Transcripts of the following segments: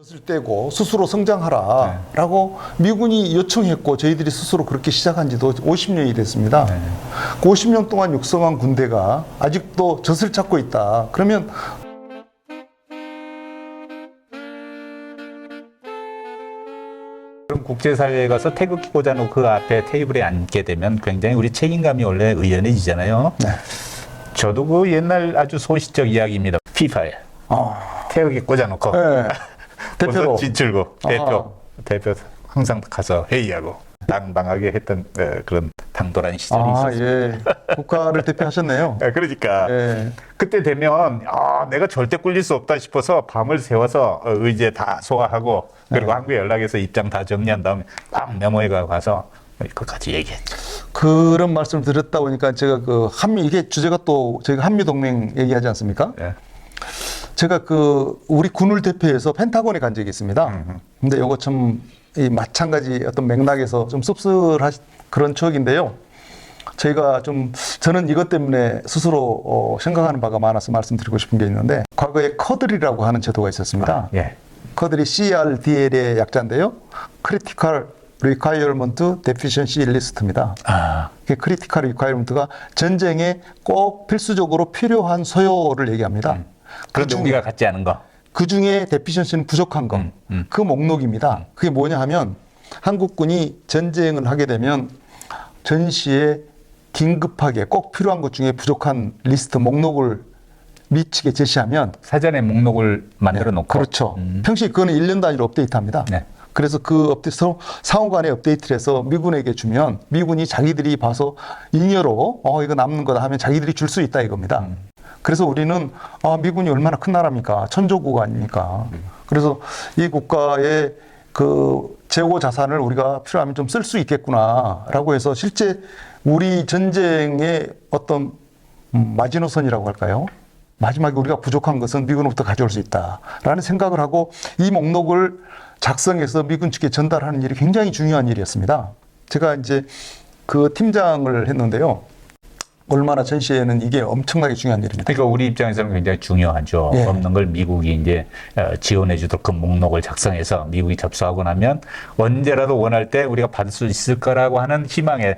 것을 떼고 스스로 성장하라라고 미군이 요청했고 저희들이 스스로 그렇게 시작한 지도 50년이 됐습니다. 그 50년 동안 육성한 군대가 아직도 젖을 찾고 있다. 그러면 그럼 국제사회에 가서 태극기 꽂아놓고 그 앞에 테이블에 앉게 되면 굉장히 우리 책임감이 원래 의연해지잖아요. 네. 저도 그 옛날 아주 소시적 이야기입니다. 피파에 태극기 꽂아놓고 네. 대표로 진출고 대표 항상 가서 회의하고 당당하게 했던 그런 당돌한 시절이 있었어요. 예. 국가를 대표하셨네요. 그러니까 예. 그때 되면 내가 절대 꿀릴 수 없다 싶어서 밤을 새워서 의제 다 소화하고 그리고 한국에 연락해서 입장 다 정리한 다음에 딱 메모해가 가서 끝까지 얘기했죠. 그런 말씀을 드렸다 보니까 제가 그 한미 이게 주제가 또 저희가 한미 동맹 얘기하지 않습니까? 예. 제가 그 우리 군을 대표해서 펜타곤에 간 적이 있습니다. 근데 요거 참 이 마찬가지 어떤 맥락에서 좀 씁쓸한 그런 추억인데요. 저희가 저는 이것 때문에 스스로 생각하는 바가 많아서 말씀드리고 싶은 게 있는데 과거에 커들이라고 하는 제도가 있었습니다. 예. 커들이 CRDL의 약자인데요. Critical Requirement Deficiency List입니다. 그 Critical Requirement가 전쟁에 꼭 필수적으로 필요한 소요를 얘기합니다. 그런데 우리가 갖지 않은 거. 그 중에 데피션시는 부족한 것, 그 목록입니다. 그게 뭐냐 하면 한국군이 전쟁을 하게 되면 전시에 긴급하게 꼭 필요한 것 중에 부족한 리스트 목록을 미치게 제시하면 사전에 목록을 만들어 놓고. 그렇죠. 평시 그거는 1년 단위로 업데이트합니다. 네. 그래서 그 업데이트 상호 간에 업데이트를 해서 미군에게 주면 미군이 자기들이 봐서 잉여로 이거 남는 거다 하면 자기들이 줄 수 있다 이겁니다. 그래서 우리는 미군이 얼마나 큰 나라입니까? 천조국 아닙니까? 그래서 이 국가의 그 재고 자산을 우리가 필요하면 좀 쓸 수 있겠구나라고 해서 실제 우리 전쟁의 어떤 마지노선이라고 할까요? 마지막에 우리가 부족한 것은 미군으로부터 가져올 수 있다라는 생각을 하고 이 목록을 작성해서 미군 측에 전달하는 일이 굉장히 중요한 일이었습니다. 제가 이제 그 팀장을 했는데요. 얼마나 전시에는 이게 엄청나게 중요한 일입니다. 그러니까 우리 입장에서는 굉장히 중요하죠. 예. 없는 걸 미국이 이제 지원해 주도록 그 목록을 작성해서 미국이 접수하고 나면 언제라도 원할 때 우리가 받을 수 있을 거라고 하는 희망에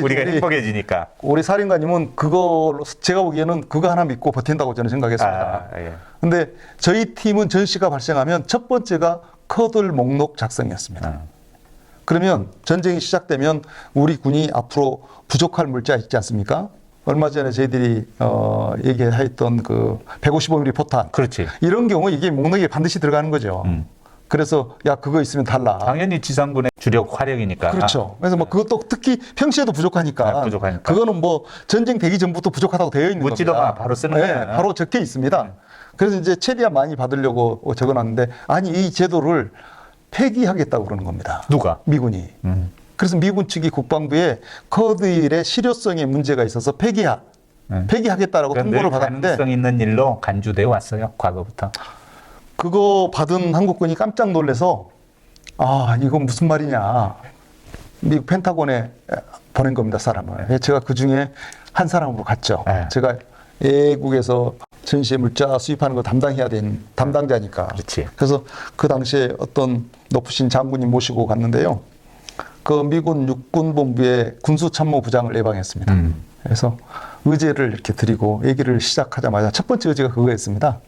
우리가 행복해지니까. 우리 사령관님은 그걸로 제가 보기에는 그거 하나 믿고 버틴다고 저는 생각했습니다. 예. 근데 저희 팀은 전시가 발생하면 첫 번째가 커들 목록 작성이었습니다. 그러면 전쟁이 시작되면 우리 군이 앞으로 부족할 물자 있지 않습니까? 얼마 전에 저희들이 얘기했던 그 155mm 포탄. 그렇지. 이런 경우 이게 목록에 반드시 들어가는 거죠. 그래서 야 그거 있으면 달라. 당연히 지상군의 주력 화력이니까. 그렇죠. 그래서 뭐 그것도 특히 평시에도 부족하니까. 부족하니까. 그거는 뭐 전쟁 되기 전부터 부족하다고 되어 있는 묻지도 겁니다. 마, 바로 쓰는 거야. 바로 적혀 있습니다. 그래서 이제 최대한 많이 받으려고 적어놨는데 아니 이 제도를 폐기하겠다고 그러는 겁니다. 누가? 미군이. 그래서 미군 측이 국방부에 커드일의 실효성에 문제가 있어서 폐기하겠다라고 통보를 받았는데 가능성 있는 일로 간주되어 왔어요. 과거부터. 그거 받은 한국군이 깜짝 놀라서 이건 무슨 말이냐. 미국 펜타곤에 보낸 겁니다, 사람을. 제가 그 중에 한 사람으로 갔죠. 네. 제가 외국에서 전시에 물자 수입하는 거 담당해야 된 담당자니까. 그렇지. 그래서 그 당시에 어떤 높으신 장군님 모시고 갔는데요. 그 미군 육군본부의 군수참모부장을 예방했습니다. 그래서 의제를 이렇게 드리고 얘기를 시작하자마자 첫 번째 의제가 그거였습니다.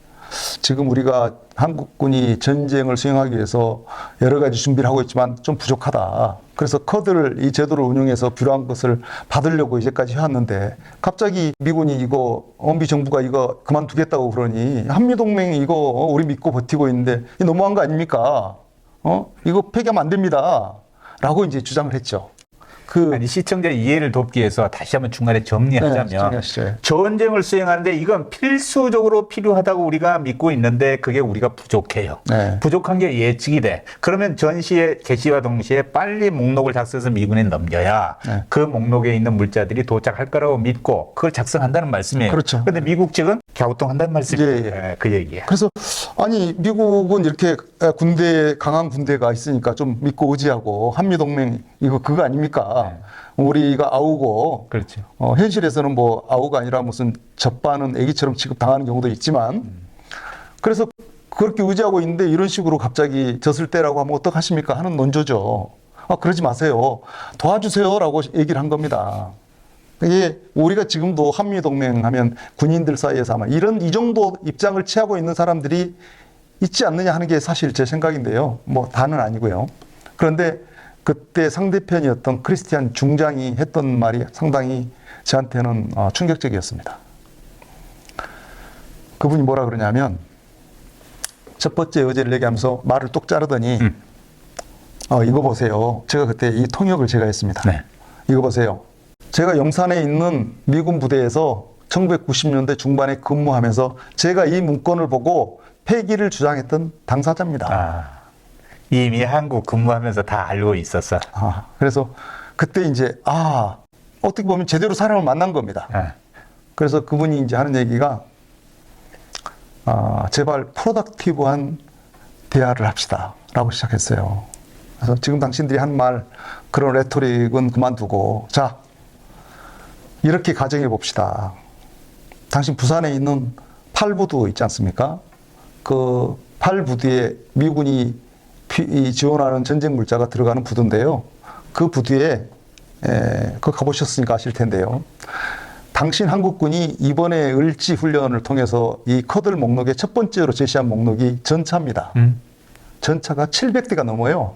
지금 우리가 한국군이 전쟁을 수행하기 위해서 여러 가지 준비를 하고 있지만 좀 부족하다. 그래서 커드를 이 제도를 운영해서 필요한 것을 받으려고 이제까지 해왔는데 갑자기 미군이 이거 엄비 정부가 이거 그만두겠다고 그러니 한미동맹이 이거 우리 믿고 버티고 있는데 이거 너무한 거 아닙니까? 이거 폐기하면 안 됩니다. 라고 이제 주장을 했죠. 아니, 시청자 이해를 돕기 위해서 다시 한번 중간에 정리하자면 전쟁을 수행하는데 이건 필수적으로 필요하다고 우리가 믿고 있는데 그게 우리가 부족해요. 네. 부족한 게 예측이 돼. 그러면 전시의 개시와 동시에 빨리 목록을 작성해서 미군에 넘겨야 그 목록에 있는 물자들이 도착할 거라고 믿고 그걸 작성한다는 말씀이에요. 그렇죠. 그런데 미국 측은 갸우뚱한다는 말씀이에요. 그 얘기예요. 그래서 아니 미국은 이렇게 강한 군대가 있으니까 좀 믿고 의지하고 한미동맹 이거 그거 아닙니까? 우리가 아우고 그렇죠. 현실에서는 뭐 아우가 아니라 무슨 젖바는 애기처럼 취급당하는 경우도 있지만 그래서 그렇게 의지하고 있는데 이런 식으로 갑자기 졌을 때라고 하면 어떡하십니까 하는 논조죠. 그러지 마세요. 도와주세요라고 얘기를 한 겁니다. 이게 우리가 지금도 한미동맹 하면 군인들 사이에서 아마 이 정도 입장을 취하고 있는 사람들이 있지 않느냐 하는 게 사실 제 생각인데요. 뭐 다는 아니고요. 그런데 그때 상대편이었던 크리스티안 중장이 했던 말이 상당히 저한테는 충격적이었습니다. 그분이 뭐라 그러냐면 첫 번째 의제를 얘기하면서 말을 뚝 자르더니 이거 보세요. 제가 그때 이 통역을 제가 했습니다. 네. 이거 보세요. 제가 영산에 있는 미군 부대에서 1990년대 중반에 근무하면서 제가 이 문건을 보고 폐기를 주장했던 당사자입니다. 이미 한국 근무하면서 다 알고 있었어. 그래서 그때 이제 어떻게 보면 제대로 사람을 만난 겁니다. 그래서 그분이 이제 하는 얘기가 제발 프로덕티브한 대화를 합시다 라고 시작했어요. 그래서 지금 당신들이 한 말 그런 레토릭은 그만두고 자 이렇게 가정해 봅시다. 당신 부산에 있는 8부두 있지 않습니까? 그 8부두에 미군이 지원하는 전쟁 물자가 들어가는 부두인데요. 그 부두에 그거 가보셨으니까 아실 텐데요. 당신 한국군이 이번에 을지 훈련을 통해서 이 커들 목록의 첫 번째로 제시한 목록이 전차입니다. 전차가 700대가 넘어요.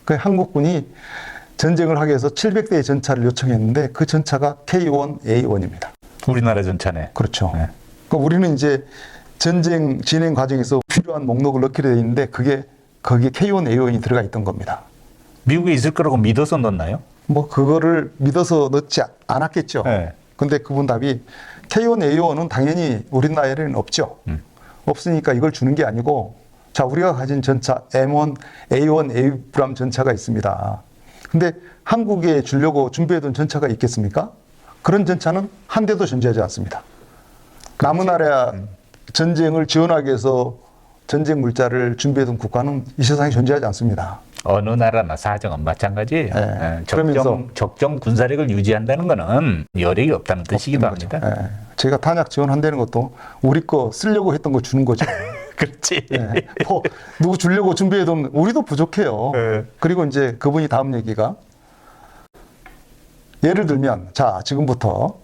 그 한국군이 전쟁을 하기 위해서 700대의 전차를 요청했는데 그 전차가 K1A1입니다. 우리나라 전차네. 그렇죠. 네. 그러니까 우리는 이제 전쟁 진행 과정에서 필요한 목록을 넣기로 되어 있는데 거기에 K1A1이 들어가 있던 겁니다. 미국에 있을 거라고 믿어서 넣나요? 뭐 그거를 믿어서 넣지 않았겠죠. 네. 근데 그분 답이 K1A1은 당연히 우리나라에는 없죠. 없으니까 이걸 주는 게 아니고 자 우리가 가진 전차 M1, A1, A 전차가 있습니다. 근데 한국에 주려고 준비해둔 전차가 있겠습니까? 그런 전차는 한 대도 존재하지 않습니다. 남은 나라 전쟁을 지원하기 위해서 전쟁 물자를 준비해둔 국가는 이 세상에 존재하지 않습니다. 어느 나라나 사정은 마찬가지예요. 네. 적정 군사력을 유지한다는 것은 여력이 없다는 뜻이기도 합니다. 네. 제가 탄약 지원한다는 것도 우리 거 쓰려고 했던 거 주는 거죠. 그렇지. 네. 누구 주려고 준비해둔 우리도 부족해요. 네. 그리고 이제 그분이 다음 얘기가 예를 들면 자 지금부터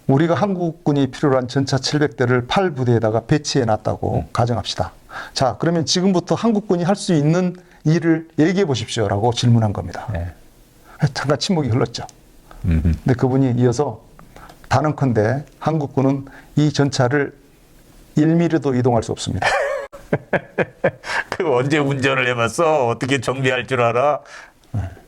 우리가 한국군이 필요로 한 전차 700대를 8부대에다가 배치해 놨다고 가정합시다. 자 그러면 지금부터 한국군이 할 수 있는 일을 얘기해 보십시오라고 질문한 겁니다. 네. 잠깐 침묵이 흘렀죠. 근데 그분이 이어서 단언컨대 한국군은 이 전차를 1mm도 이동할 수 없습니다. 그 언제 운전을 해봤어? 어떻게 정비할 줄 알아?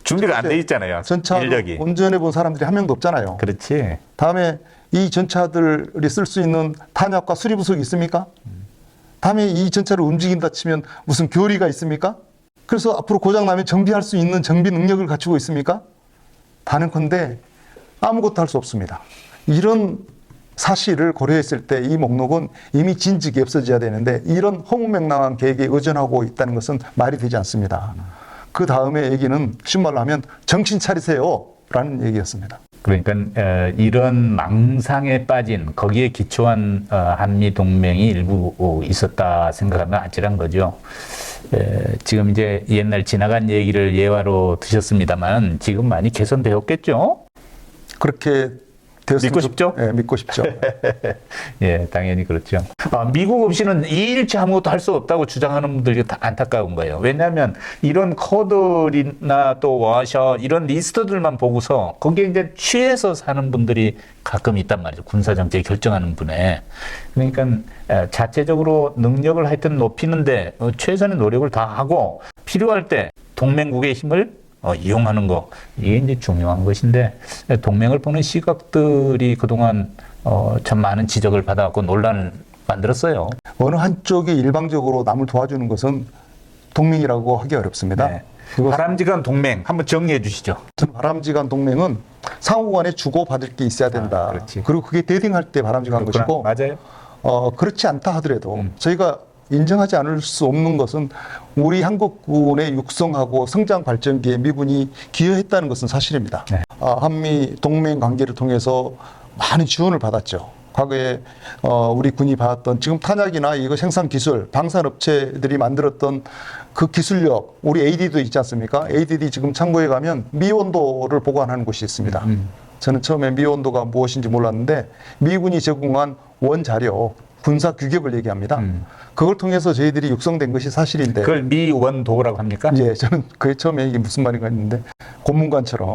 준비가 안 돼 있잖아요. 전차 인력이. 운전해 본 사람들이 한 명도 없잖아요. 그렇지. 다음에 이 전차들이 쓸 수 있는 탄약과 수리부속이 있습니까? 다음에 이 전차를 움직인다 치면 무슨 교리가 있습니까? 그래서 앞으로 고장나면 정비할 수 있는 정비 능력을 갖추고 있습니까? 단언컨대 아무것도 할 수 없습니다. 이런 사실을 고려했을 때 이 목록은 이미 진즉이 없어져야 되는데 이런 허무맹랑한 계획에 의존하고 있다는 것은 말이 되지 않습니다. 그 다음에 얘기는 쉬운 말로 하면 정신 차리세요 라는 얘기였습니다. 그러니까 이런 망상에 빠진 거기에 기초한 한미 동맹이 일부 있었다 생각하면 아찔한 거죠. 지금 이제 옛날 지나간 얘기를 예화로 드셨습니다만 지금 많이 개선되었겠죠? 그렇게 되었으면 믿고 싶죠? 네, 믿고 싶죠. 예, 당연히 그렇죠. 미국 없이는 이일체 아무것도 할 수 없다고 주장하는 분들이 다 안타까운 거예요. 왜냐하면 이런 코들이나 또 워셔 이런 리스트들만 보고서 거기에 이제 취해서 사는 분들이 가끔 있단 말이죠. 군사정책 결정하는 분에. 그러니까 자체적으로 능력을 하여튼 높이는데 최선의 노력을 다하고 필요할 때 동맹국의 힘을 이용하는 거 이게 이제 중요한 것인데 동맹을 보는 시각들이 그동안 참 많은 지적을 받아갖고 논란을 만들었어요. 어느 한쪽이 일방적으로 남을 도와주는 것은 동맹이라고 하기 어렵습니다. 네. 바람직한 동맹 한번 정리해 주시죠. 바람직한 동맹은 상호간에 주고받을 게 있어야 된다. 그렇지. 그리고 그게 대등할 때 바람직한 그렇구나. 것이고 맞아요. 그렇지 않다 하더라도 저희가 인정하지 않을 수 없는 것은 우리 한국군의 육성하고 성장 발전기에 미군이 기여했다는 것은 사실입니다. 네. 한미 동맹 관계를 통해서 많은 지원을 받았죠. 과거에 우리 군이 봐왔던 지금 탄약이나 이거 생산 기술, 방산업체들이 만들었던 그 기술력, 우리 AD도 있지 않습니까? ADD 지금 창고에 가면 미온도를 보관하는 곳이 있습니다. 저는 처음에 미온도가 무엇인지 몰랐는데 미군이 제공한 원자료, 군사 규격을 얘기합니다. 그걸 통해서 저희들이 육성된 것이 사실인데. 그걸 미원도라고 합니까? 예, 저는 그게 처음에 이게 무슨 말인가 했는데 고문관처럼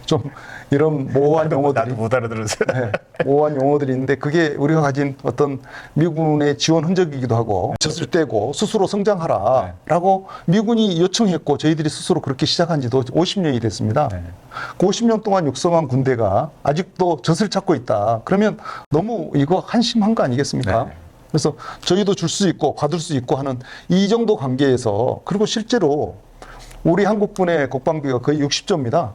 좀 이런 모호한 용어들이 나도 못 알아들었어요. 네, 모호한 용어들이 있는데 그게 우리가 가진 어떤 미군의 지원 흔적이기도 하고 젖을 떼고 스스로 성장하라라고 미군이 요청했고 저희들이 스스로 그렇게 시작한 지도 50년이 됐습니다. 네. 그 50년 동안 육성한 군대가 아직도 젖을 찾고 있다. 그러면 너무 이거 한심한 거 아니겠습니까? 네. 그래서 저희도 줄 수 있고 받을 수 있고 하는 이 정도 관계에서 그리고 실제로 우리 한국군의 국방비가 거의 60조입니다.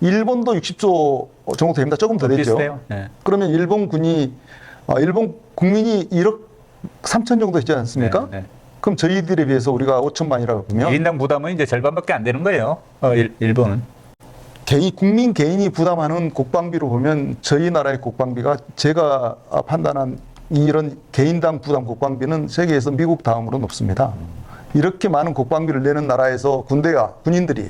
일본도 60조 정도 됩니다. 조금 더 되죠. 비슷해요. 네. 그러면 일본 국민이 1억 3천 정도 되지 않습니까? 네, 네. 그럼 저희들에 비해서 우리가 5천만이라고 보면 1인당 부담은 이제 절반밖에 안 되는 거예요. 일본은. 국민 개인이 부담하는 국방비로 보면 저희 나라의 국방비가 제가 판단한 이런 개인당 부담 국방비는 세계에서 미국 다음으로 높습니다. 이렇게 많은 국방비를 내는 나라에서 군인들이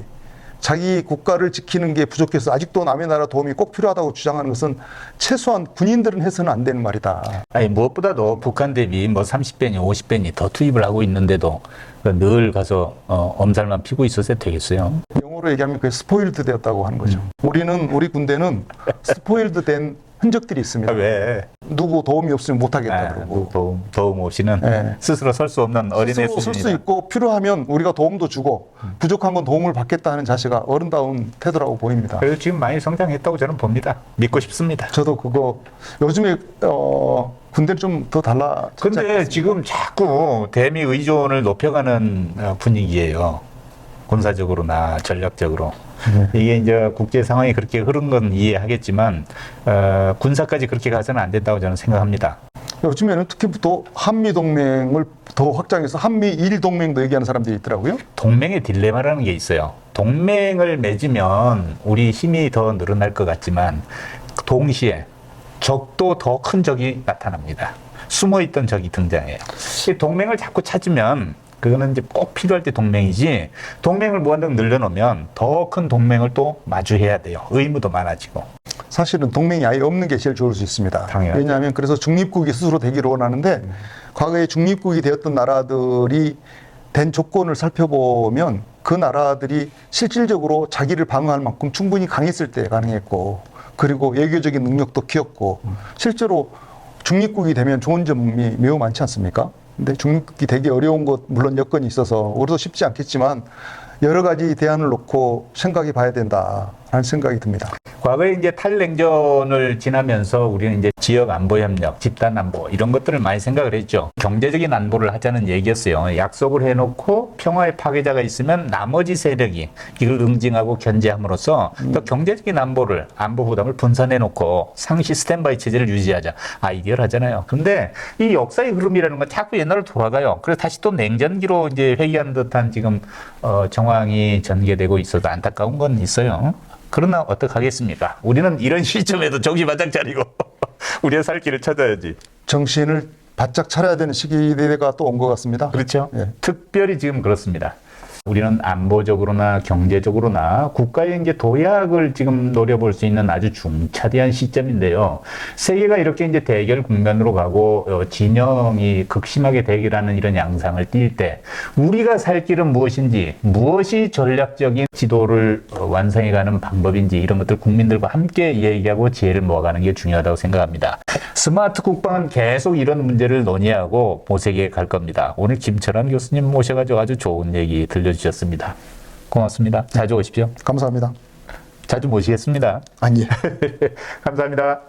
자기 국가를 지키는 게 부족해서 아직도 남의 나라 도움이 꼭 필요하다고 주장하는 것은 최소한 군인들은 해서는 안 되는 말이다. 아니 무엇보다도 북한 대비 뭐 30배니 50배니 더 투입을 하고 있는데도 늘 가서 엄살만 피고 있었어야 되겠어요. 영어로 얘기하면 그게 스포일드 되었다고 하는 거죠. 우리 군대는 스포일드 된 흔적들이 있습니다. 왜? 누구 도움이 없으면 못하겠다 그러고. 도움 없이는 네. 스스로 설 수 없는 어린애 스스로 쓸 수 수준이다. 있고 필요하면 우리가 도움도 주고 부족한 건 도움을 받겠다 하는 자세가 어른다운 태도라고 보입니다. 그래서 지금 많이 성장했다고 저는 봅니다. 믿고 싶습니다. 저도 그거 요즘에 군대는 좀 더 달라. 근데 지금 자꾸 대미 의존을 높여가는 분위기예요. 군사적으로나 전략적으로. 이게 이제 국제 상황이 그렇게 흐른 건 이해하겠지만 군사까지 그렇게 가서는 안 된다고 저는 생각합니다. 요즘에는 특히 또 한미 동맹을 더 확장해서 한미일 동맹도 얘기하는 사람들이 있더라고요. 동맹의 딜레마라는 게 있어요. 동맹을 맺으면 우리 힘이 더 늘어날 것 같지만 동시에 적도 더 큰 적이 나타납니다. 숨어있던 적이 등장해요. 이 동맹을 자꾸 찾으면 그거는 이제 꼭 필요할 때 동맹이지, 동맹을 무한정 늘려놓으면 더 큰 동맹을 또 마주해야 돼요. 의무도 많아지고. 사실은 동맹이 아예 없는 게 제일 좋을 수 있습니다. 당연하죠. 왜냐하면 그래서 중립국이 스스로 되기를 원하는데 과거에 중립국이 되었던 나라들이 된 조건을 살펴보면 그 나라들이 실질적으로 자기를 방어할 만큼 충분히 강했을 때 가능했고, 그리고 외교적인 능력도 키웠고, 실제로 중립국이 되면 좋은 점이 매우 많지 않습니까? 근데 중립국이 되기 어려운 것, 물론 여건이 있어서 우리도 쉽지 않겠지만 여러 가지 대안을 놓고 생각해 봐야 된다라는 생각이 듭니다. 과거에 이제 탈냉전을 지나면서 우리는 이제 지역 안보 협력, 집단 안보 이런 것들을 많이 생각을 했죠. 경제적인 안보를 하자는 얘기였어요. 약속을 해놓고 평화의 파괴자가 있으면 나머지 세력이 이걸 응징하고 견제함으로써 또 경제적인 안보를, 안보 부담을 분산해놓고 상시 스탠바이 체제를 유지하자. 이결하잖아요. 근데 이 역사의 흐름이라는 건 자꾸 옛날로 돌아가요. 그래서 다시 또 냉전기로 이제 회귀하는 듯한 지금 정황이 전개되고 있어도 안타까운 건 있어요. 그러나 어떡하겠습니까? 우리는 이런 시점에도 정신 바짝 차리고 우리의 살 길을 찾아야지. 정신을 바짝 차려야 되는 시기가 또 온 것 같습니다. 그렇죠. 예. 특별히 지금 그렇습니다. 우리는 안보적으로나 경제적으로나 국가의 이제 도약을 지금 노려볼 수 있는 아주 중차대한 시점인데요. 세계가 이렇게 이제 대결 국면으로 가고 진영이 극심하게 대결하는 이런 양상을 띌 때 우리가 살 길은 무엇인지, 무엇이 전략적인 지도를 완성해가는 방법인지 이런 것들 국민들과 함께 얘기하고 지혜를 모아가는 게 중요하다고 생각합니다. 스마트 국방은 계속 이런 문제를 논의하고 모색해 갈 겁니다. 오늘 김철환 교수님 모셔가지고 아주 좋은 얘기 들려주셨습니다. 고맙습니다. 자주 오십시오. 감사합니다. 자주 모시겠습니다. 아니요. 감사합니다.